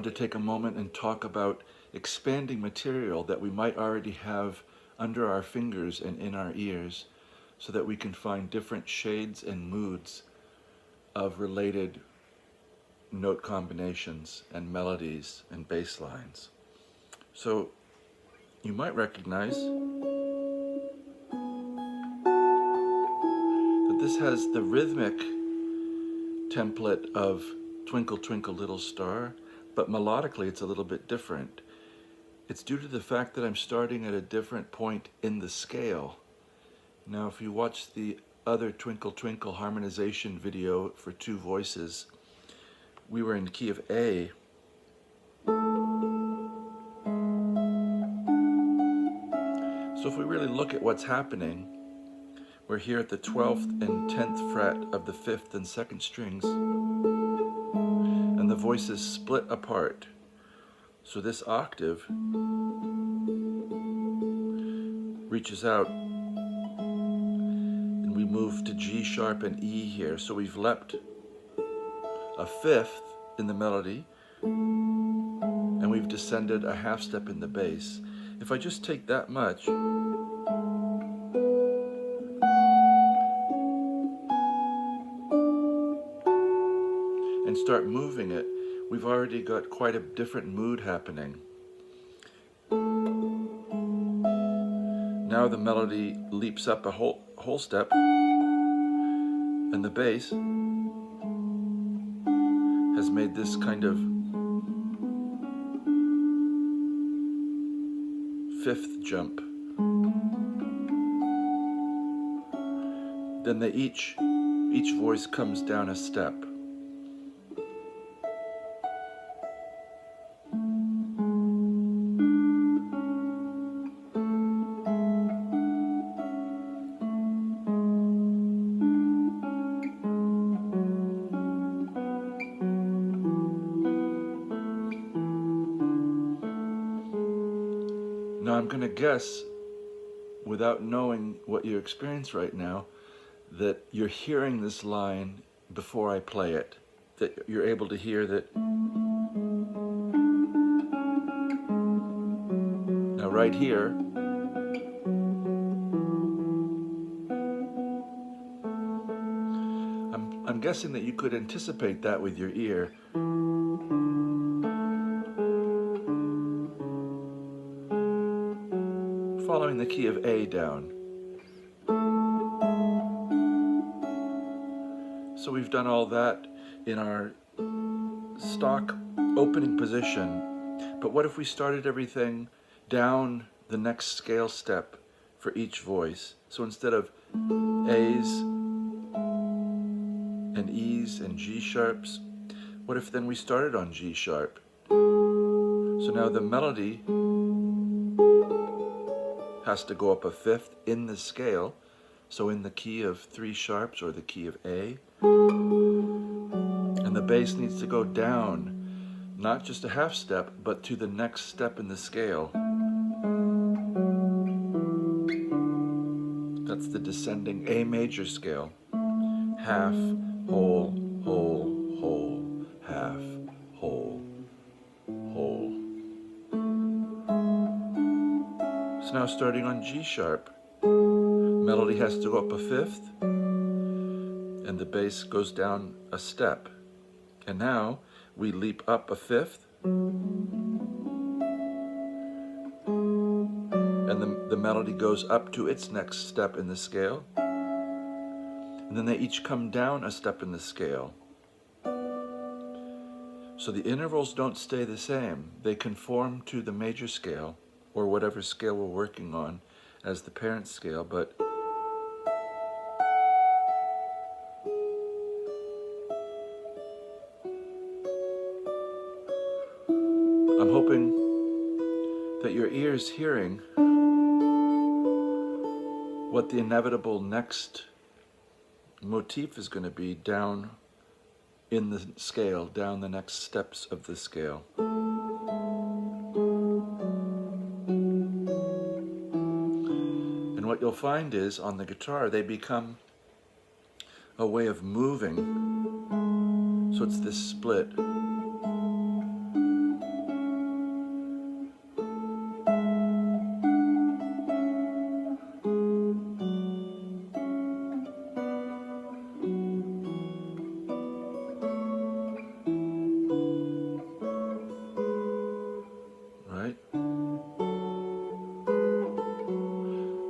want to take a moment and talk about expanding material that we might already have under our fingers and in our ears, so that we can find different shades and moods of related note combinations and melodies and bass lines. So you might recognize that this has the rhythmic template of Twinkle Twinkle Little Star, but melodically it's a little bit different. It's due to the fact that I'm starting at a different point in the scale. Now, if you watch the other Twinkle Twinkle harmonization video for two voices, we were in key of A. So if we really look at what's happening, we're here at the 12th and 10th fret of the 5th and 2nd strings, and the voice is split apart. So this octave reaches out, and we move to G sharp and E here. So we've leapt a 5th in the melody, and we've descended a half step in the bass. If I just take that much, and start moving it, we've already got quite a different mood happening. Now the melody leaps up a whole step, and the bass has made this kind of 5th jump. Then each voice comes down a step. Now I'm going to guess, without knowing what you experience right now, that you're hearing this line before I play it, that you're able to hear that. Now right here, I'm guessing that you could anticipate that with your ear. Following the key of A down. So we've done all that in our stock opening position, but what if we started everything down the next scale step for each voice? So instead of A's and E's and G sharps, what if then we started on G sharp? So now the melody has to go up a 5th in the scale, so in the key of 3 sharps or the key of A, and the bass needs to go down, not just a half step, but to the next step in the scale. That's the descending A major scale. Half, whole, whole, whole, half, whole, whole. So now starting on G sharp, melody has to go up a 5th, and the bass goes down a step. And now we leap up a 5th, and the melody goes up to its next step in the scale, and then they each come down a step in the scale. So the intervals don't stay the same. They conform to the major scale, or whatever scale we're working on as the parent scale, but I'm hoping that your ear's hearing what the inevitable next motif is going to be down in the scale, down the next steps of the scale. And what you'll find is, on the guitar, they become a way of moving. So it's this split.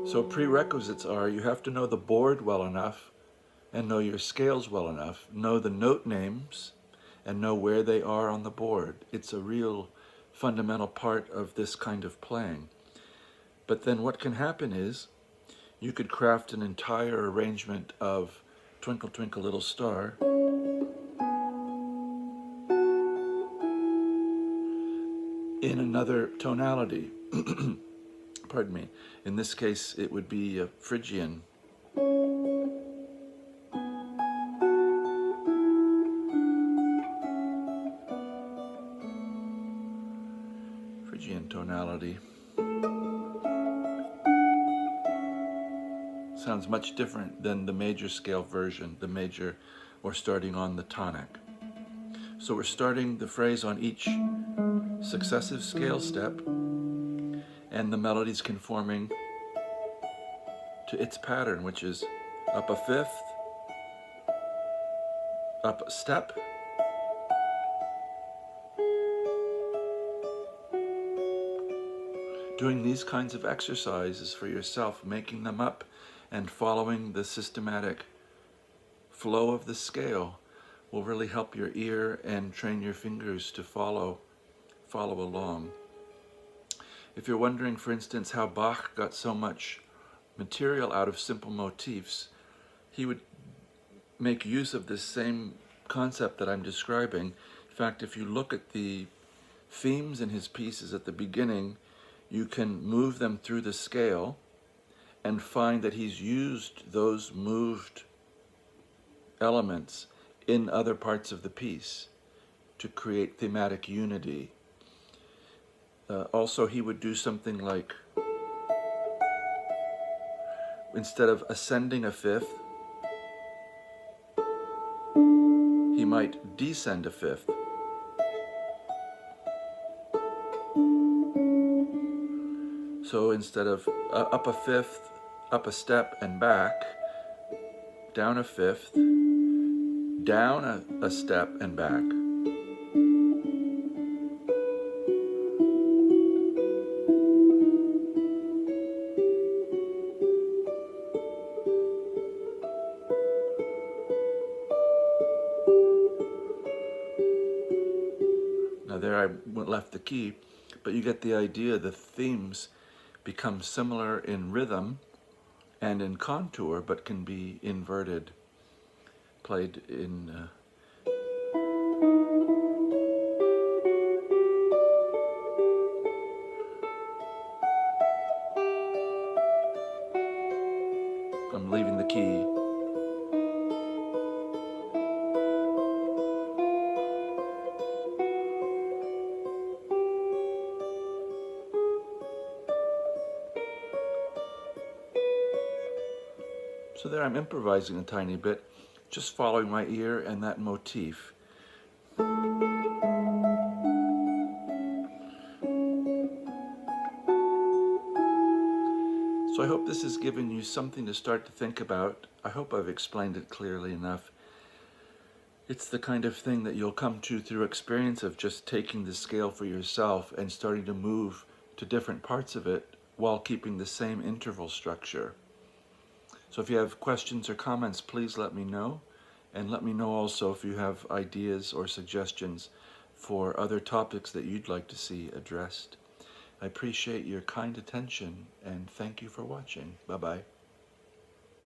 So prerequisites are you have to know the board well enough and know your scales well enough, know the note names, and know where they are on the board. It's a real fundamental part of this kind of playing. But then what can happen is you could craft an entire arrangement of Twinkle Twinkle Little Star in another tonality. Pardon me. In this case, it would be a Phrygian. Phrygian tonality. Sounds much different than the major scale version, the major, or starting on the tonic. So we're starting the phrase on each successive scale step, and the melody's conforming to its pattern, which is up a fifth, up a step, doing these kinds of exercises for yourself, making them up and following the systematic flow of the scale will really help your ear and train your fingers to follow along. If you're wondering, for instance, how Bach got so much material out of simple motifs, he would make use of this same concept that I'm describing. In fact, if you look at the themes in his pieces at the beginning, you can move them through the scale and find that he's used those moved elements in other parts of the piece to create thematic unity. Also, he would do something like, instead of ascending a fifth, he might descend a fifth. So instead of up a fifth, up a step and back, down a fifth, down a step and back. Now there I left the key, but you get the idea. The themes become similar in rhythm and in contour, but can be inverted, played in I'm leaving the key. So there I'm improvising a tiny bit, just following my ear and that motif. So I hope this has given you something to start to think about. I hope I've explained it clearly enough. It's the kind of thing that you'll come to through experience of just taking the scale for yourself and starting to move to different parts of it while keeping the same interval structure. So if you have questions or comments, please let me know. And let me know also if you have ideas or suggestions for other topics that you'd like to see addressed. I appreciate your kind attention and thank you for watching. Bye-bye.